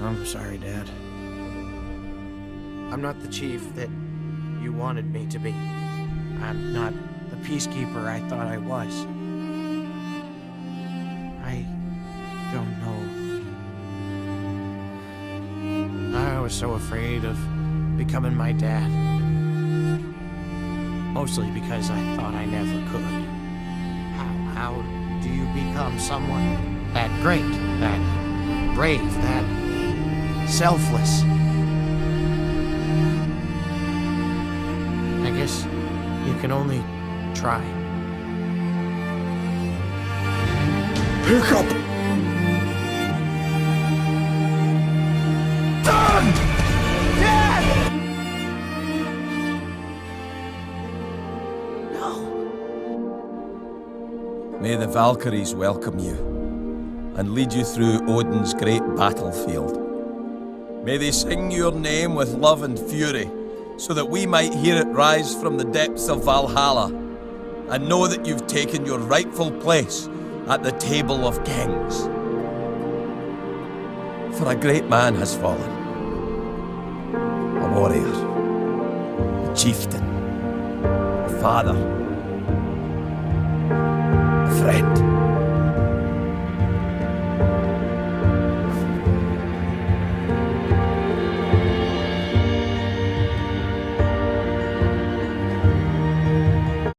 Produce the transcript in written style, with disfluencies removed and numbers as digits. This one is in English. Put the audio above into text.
I'm sorry, Dad. I'm not the chief that you wanted me to be. I'm not the peacekeeper I thought I was. I don't know. I was so afraid of becoming my dad. Mostly because I thought I never could. How do you become someone that great, that brave, that selfless? I guess you can only try. Hiccup! Dad! Dad! No. May the Valkyries welcome you and lead you through Odin's great battlefield. May they sing your name with love and fury, so that we might hear it rise from the depths of Valhalla and know that you've taken your rightful place at the table of kings. For a great man has fallen. A warrior, a chieftain, a father, a friend.